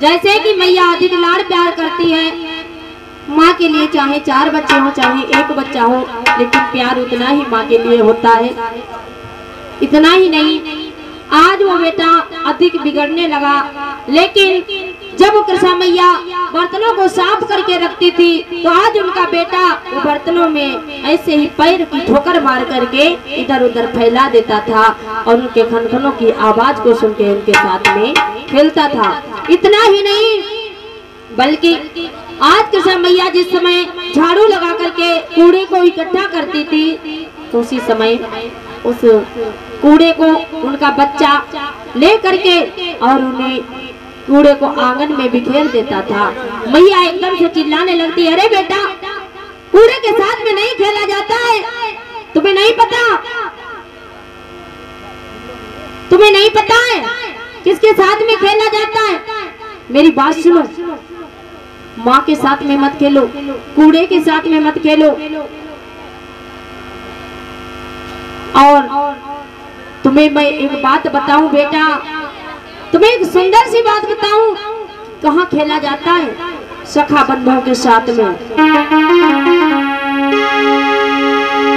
जैसे कि मैया अधिक लाड़ प्यार करती है, माँ के लिए चाहे 4 बच्चे हो चाहे 1 बच्चा हो, लेकिन प्यार उतना ही माँ के लिए होता है। इतना ही नहीं, आज वो बेटा अधिक बिगड़ने लगा, लेकिन जब कृष्णा मैया बर्तनों को साफ करके रखती थी तो आज उनका बेटा वो बर्तनों में ऐसे ही पैर की ठोकर मार करके इधर उधर फैला देता था और उनके खनखनों की आवाज को सुन के उनके साथ में खेलता था। इतना ही नहीं, बल्कि आज कृष्णा मैया जिस समय झाड़ू लगा करके कूड़े को इकट्ठा करती थी तो उसी समय उस कूड़े को उनका बच्चा ले करके और उन्हें कूड़े को आंगन में बिखेर देता था। मैया एकदम से चिल्लाने लगती, अरे बेटा, कूड़े के साथ में नहीं खेला जाता है, तुम्हें नहीं पता? तुम्हें नहीं पता है किसके साथ में खेला जाता है? मेरी बात सुनो, माँ के साथ में मत खेलो, कूड़े के साथ में मत खेलो। और तुम्हें मैं एक बात बताऊं बेटा, तुम्हें एक सुंदर सी बात बताऊं, कहाँ खेला जाता है? सखा बंधुओं के साथ में।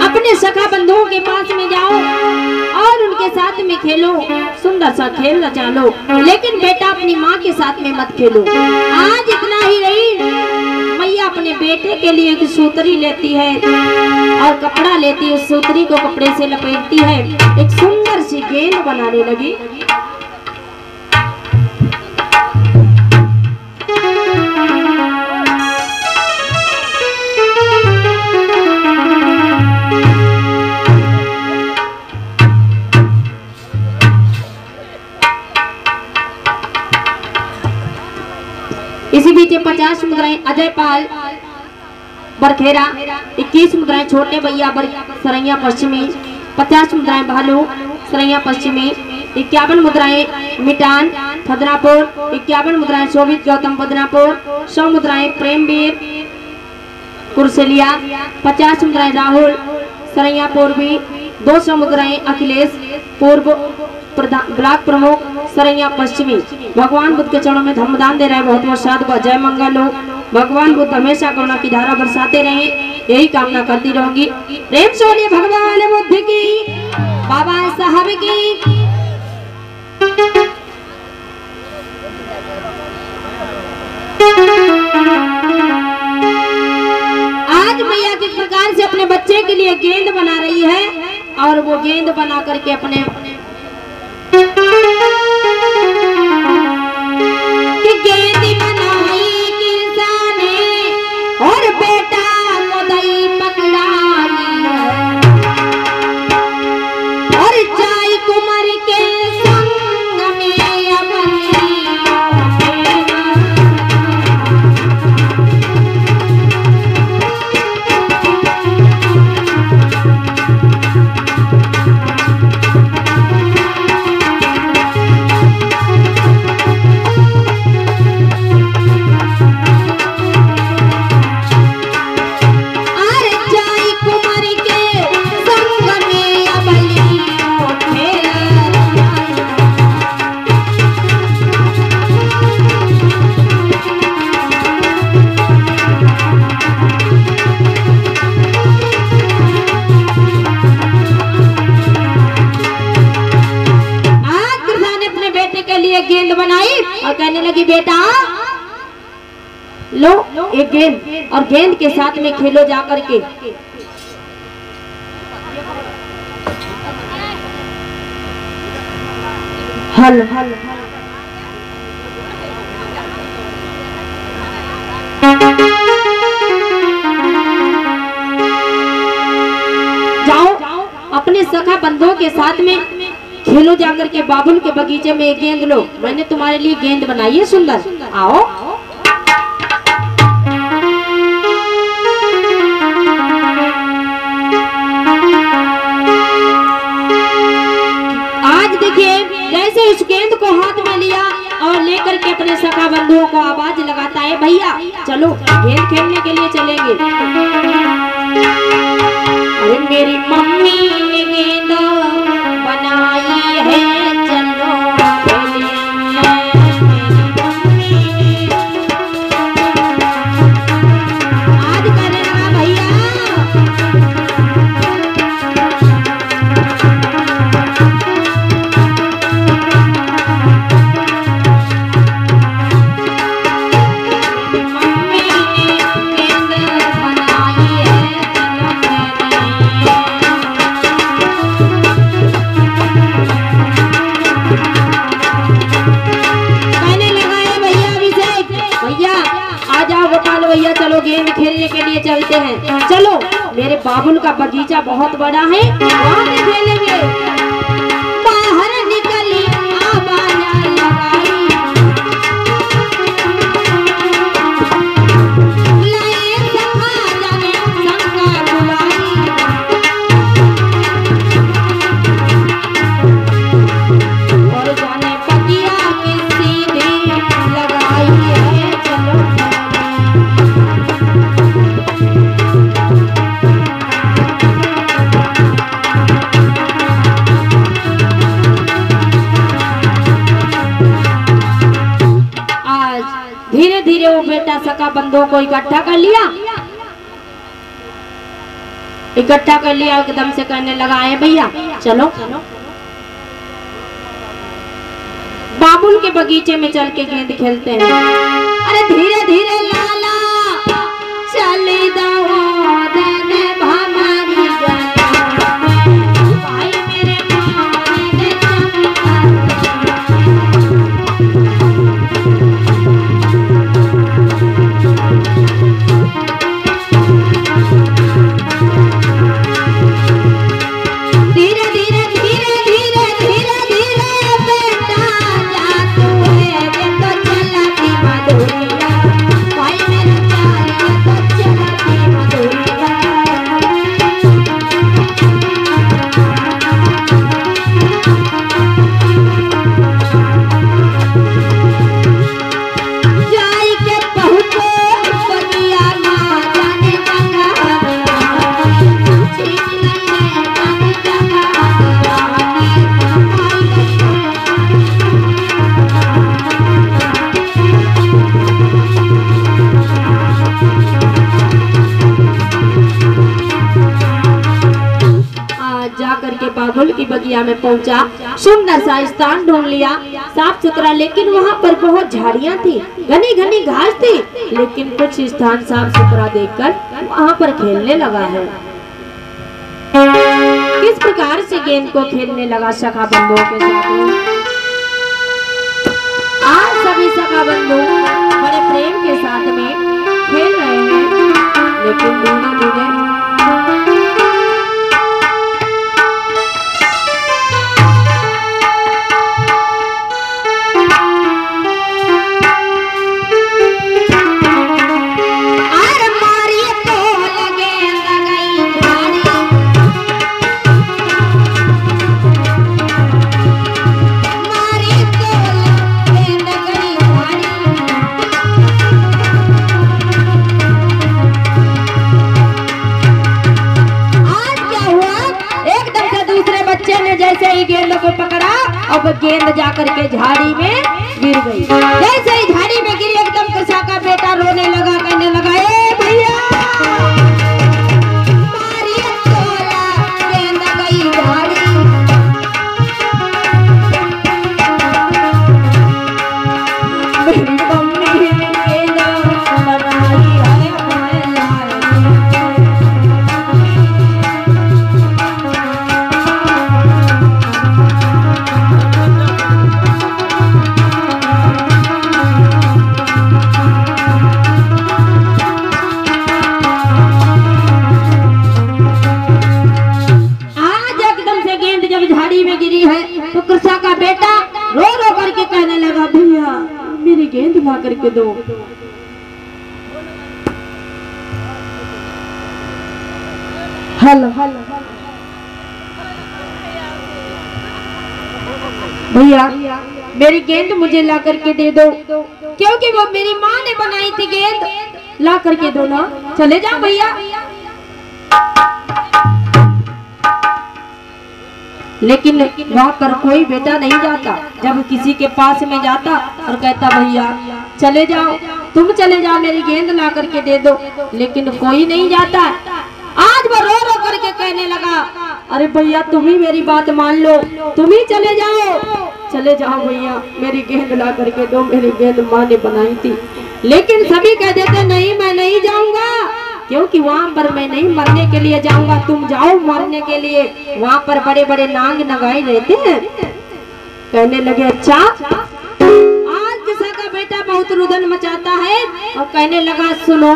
अपने सखा बंधुओं के पास में जाओ और उनके साथ में खेलो, सुंदर सा खेल रचा लो, लेकिन बेटा अपनी माँ के साथ में मत खेलो। आज इतना ही नहीं, मैया अपने बेटे के लिए एक सूतरी लेती है और कपड़ा लेती है, उस सूतरी को कपड़े से लपेटती है, एक सुंदर सी गेंद बनाने लगी। इसी बीच 50 मुद्राएं अजय पाल बरखेरा, 21 मुद्राएं छोटे भैया सरैया पश्चिमी, 50 मुद्राएं भालू सरैया पश्चिमी, 51 मुद्राएं मिटान फदनापुर, 51 मुद्राएं शोभित गौतम बदनापुर, 100 मुद्राएं प्रेमवीर कुरसेलिया, 50 मुद्राएं राहुल सरैया पूर्वी, 200 मुद्राएं अखिलेश पूर्व ब्लॉक प्रमुख सरैया पश्चिमी। भगवान बुद्ध के चरणों में धर्मदान दे रहे बहुत बहुत साधु, जय मंगल हो। भगवान बुद्ध हमेशा करुणा की धारा बरसाते रहे, यही कामना करती रहूंगी। प्रेम से बोलिए भगवान बुद्ध की, बाबा साहब की। आज मैया किस प्रकार से अपने बच्चे के लिए गेंद बना रही है और वो गेंद बना करके अपने गेंद बनाई किसाने और बेटा को दई पकड़ाई और जाई कुमार के संग में अपनी गेंद बनाई और कहने लगी, बेटा लो एक गेंद और गेंद के साथ में खेलो जा करके। हल जाओ अपने सखा बंधुओं के साथ में खेलो जाकर के बाबुल के बगीचे में एक गेंद लो, मैंने तुम्हारे लिए गेंद बनाई है सुंदर, आओ। आज देखिए जैसे इस गेंद को हाथ में लिया और लेकर के अपने सखा बंधुओं को आवाज लगाता है, भैया चलो गेंद खेलने के लिए चलेंगे। अरे मेरी मम्मी ने गेंद बनाई है, चलो खेलेंगे। मेरी मम्मी के लिए चलते हैं। चलो, मेरे बाबुल का बगीचा बहुत बड़ा है, वहाँ पे खेलेंगे। बाहर निकली आवाज़ लगाई, लाए सखा जाने संगा बुलाई, और जाने बगिया की सीढ़ी लगाई है। चलो धीरे धीरे वो बेटा सका बंधुओं को इकट्ठा कर लिया, एकदम से कहने लगा, है भैया चलो बाबुल के बगीचे में चल के गेंद खेलते हैं। अरे धीरे धीरे लाला चली दवा देने भमारी भाई मेरे मारे बाबुल की बगिया में पहुंचा, सुंदर सा स्थान ढूंढ लिया, साफ सुथरा, लेकिन वहाँ पर बहुत झाड़ियाँ थी, घनी घनी घास थी, लेकिन कुछ स्थान साफ सुथरा देखकर वहाँ पर खेलने लगा है। किस प्रकार से गेंद को खेलने लगा सखा बंधुओं के साथ। आज सभी सखा बंधु बड़े प्रेम के साथ में खेल रहे हैं, लेकिन धीरे धीरे गेंद जाकर के झाड़ी में गिर गई। जैसे ही झाड़ी में गिरी, एकदम कृषा का बेटा रोने लगा, कहने लगा, ए भैया मारी तोला, गेंद गई झाड़ी। मेरी मम्मी ने गेंद बनाई है, गेंद ला करके दो। हेलो भैया, मेरी गेंद मुझे ला करके दे दो, क्योंकि वो मेरी माँ ने बनाई थी गेंद, ला करके दो ना। चले जाओ भैया। लेकिन वहाँ पर कोई बेटा नहीं जाता। जब किसी के पास में जाता और कहता, भैया चले जाओ, तुम चले जाओ, मेरी गेंद ला करके दे दो, लेकिन कोई नहीं जाता। आज वो रो रो करके कहने लगा, अरे भैया तुम ही मेरी बात मान लो, तुम ही चले जाओ भैया, मेरी गेंद ला करके दो, मेरी गेंद माँ ने बनाई थी। लेकिन सभी कह देते, नहीं मैं नहीं जाऊंगा, क्योंकि वहाँ पर मैं नहीं मरने के लिए जाऊंगा, तुम जाओ मरने के लिए। वहाँ पर बड़े बड़े नांग नगाई रहते हैं। कहने लगे, अच्छा आज किसी का बेटा बहुत रुदन मचाता है, और कहने लगा, सुनो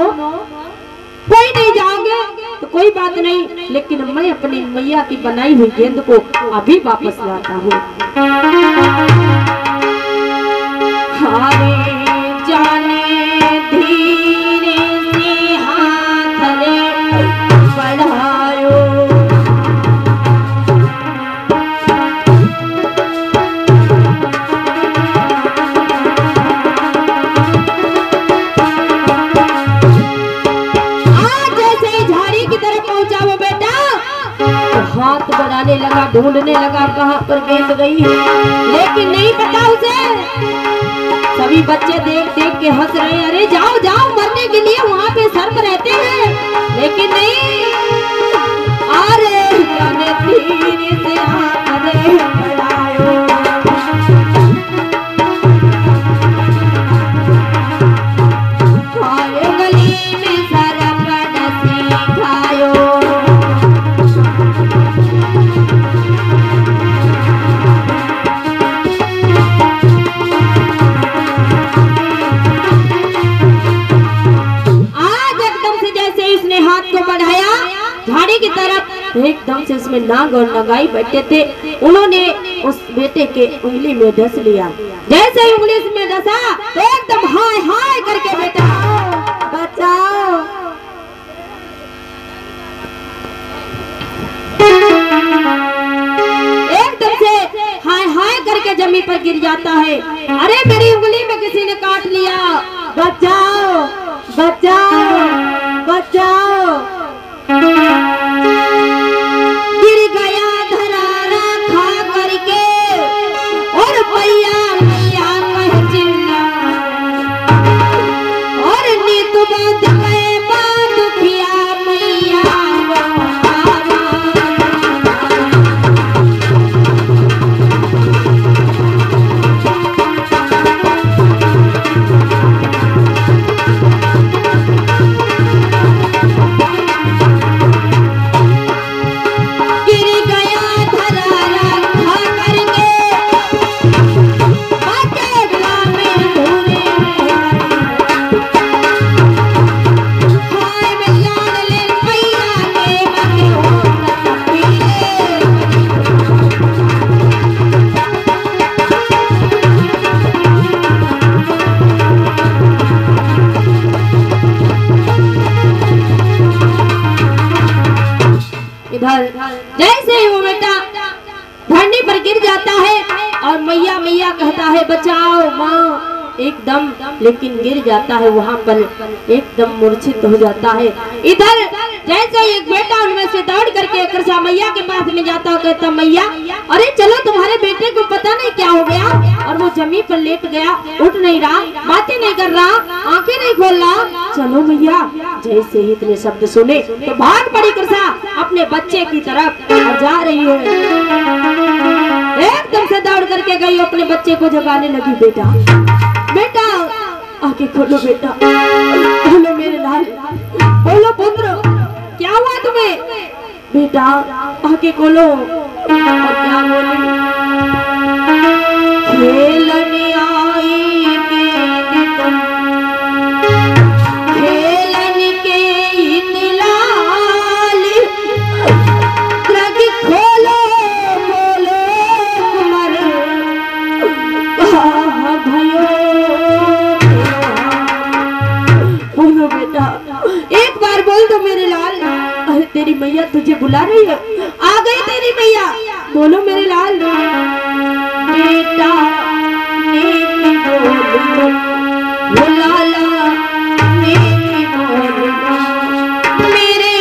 कोई नहीं जाओगे तो कोई बात नहीं, लेकिन मैं अपनी मैया की बनाई हुई गेंद को अभी वापस लाता हूँ। हारे जाने धीरे से हाथ रे बढ़ायो, हाथ बढ़ाने लगा, ढूंढने लगा कहाँ पर गेंद गई है, लेकिन नहीं पता उसे। सभी बच्चे देख देख के हंस रहे हैं, अरे जाओ जाओ मरने के लिए वहाँ पे सर्प रहते हैं, लेकिन नहीं। अरे जाने धीरे से हाथ रे बढ़ायो, खायो गली में सर्प डसी खायो। झाड़ी की तरफ एकदम से उसमें नाग और नगाई बैठे थे, उन्होंने उस बेटे के उंगली में डस लिया। जैसे ही उंगली में डसा तो एकदम हाय हाय करके बेटा बचाओ। एकदम से हाय हाय करके जमीन पर गिर जाता है। अरे मेरी उंगली में किसी ने काट लिया, बचाओ बचाओ बचाओ। गिर गया धरारा खा करके और मैया मैया कह चिल्ला, और नीत बांध गए दुखिया मैया जैसे ही वो बेटा धरनी पर गिर जाता है और मैया मैया कहता है बचाओ माँ, एकदम लेकिन गिर जाता है वहाँ पर, एकदम मूर्छित हो जाता है। इधर जैसे एक बेटा उनमें से दौड़ करके कृष्णा मैया के पास में जाता है, कहता मैया अरे चलो तुम्हारे बेटे को पता नहीं क्या हो गया, और वो जमीन पर लेट गया, उठ नहीं रहा, बातें नहीं कर रहा, आंखें नहीं खोल रहा, चलो मैया। जैसे ही इतने शब्द सुने तो भाग पड़ी कृष्णा अपने बच्चे की तरफ और जा रही है, एकदम से दौड़ करके गई, अपने बच्चे को जगाने लगी, बेटा बेटा आके खोलो, बेटा बोलो मेरे लाल, बोलो पुत्र क्या हुआ तुम्हें, बेटा आके खोलो। और क्या बोली, खेलने आई खेलन के इतलाल खोलो बोलो कुमार भयो, बोलो बेटा एक बार बोल दो मेरे लाल। अरे तेरी मैया तुझे बुला रही है, आ गई तेरी मैया, बोलो मेरे लाल। बेटा नेकी बोल वो लाला नेकी बोल, मेरे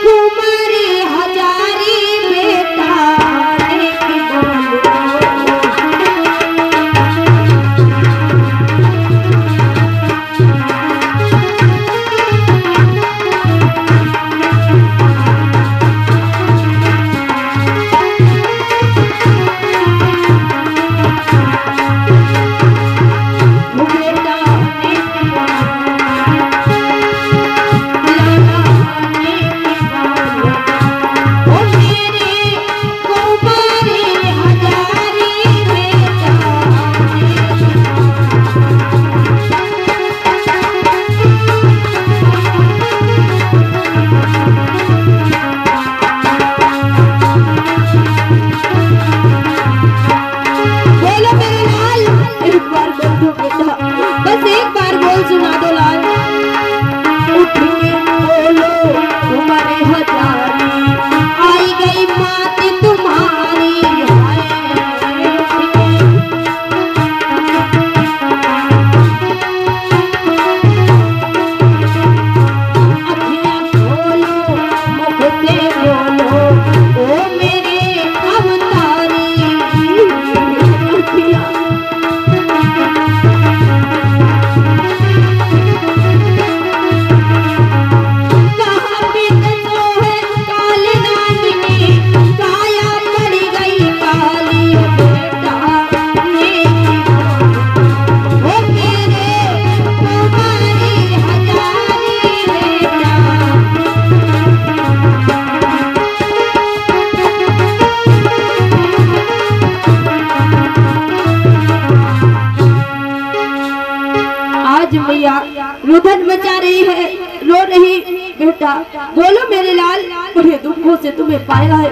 कुमारी हजारी बेटा नेकी बोल। बार बोल सुना दो लाल। उठिए बोलो तुम्हारे हजारी, आई गई मात तुम्हारी। अखियां खोलो मुख से बोलो ओ मेरे अवतारी। मैया रुदन मचा रही है, रो रही। बेटा बोलो मेरे लाल, बड़े दुखों से तुम्हें पाया है,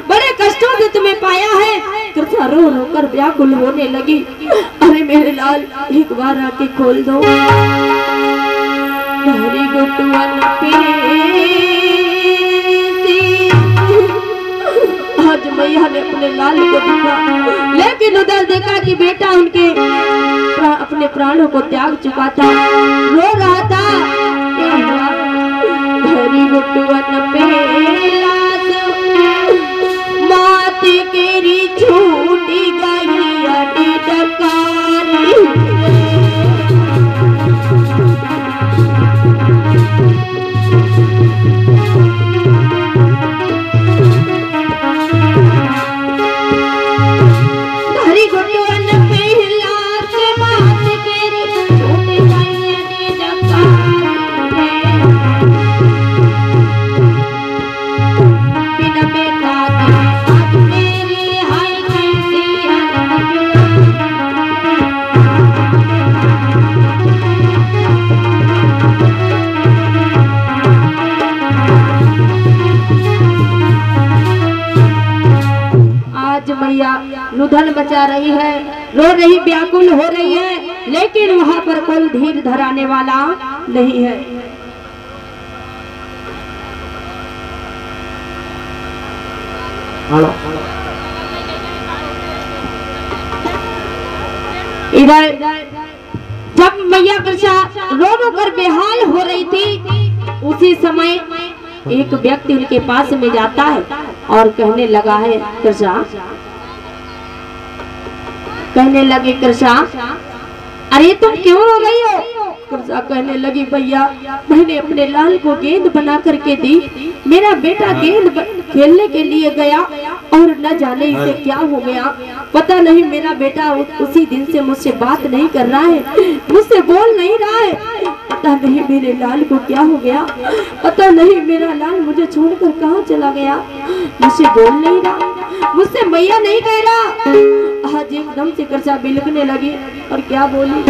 बड़े कष्टों से तुम्हें पाया है। कृष्णा रो रो कर व्याकुल होने लगी। अरे मेरे लाल एक बार आके खोल दो। आज मैया ने अपने लाल को देखा, लेकिन उधर देखा कि बेटा उनके अपने प्राणों को त्याग चुका था, रो रहा था। हरी गुटवन पे मात केरी छूटी गई अड़ी डकारी। हरी गुटवन पहला से मात केरी छूटी गई अड़ी डकारी। बिना बेटा के आज मेरी हाय कैसी आज मैया रुदन बचा रही है, रो रही, व्याकुल हो रही है, लेकिन वहां पर कोई धीर धराने वाला नहीं है। इधर जब मैया कृष्णा रो रो कर बेहाल हो रही थी, उसी समय एक व्यक्ति उनके पास में जाता है और कहने लगा है, कृष्णा, कहने लगे कृष्णा, अरे तुम क्यों रो रही हो? कृष्णा कहने लगी, भैया मैंने अपने लाल को गेंद बना करके दी, मेरा बेटा गेंद खेलने के लिए गया और न जाने इसे क्या हो गया, पता नहीं मेरा बेटा उसी दिन से मुझसे बात नहीं कर रहा है, मुझसे बोल नहीं रहा है, पता नहीं मेरे लाल को क्या हो गया, पता नहीं मेरा लाल मुझे छोड़कर कहाँ चला गया, मुझसे बोल नहीं रहा, मुझसे मैया नहीं कह रहा। आज एकदम से कृष्णा बिलखने लगी और क्या बोली,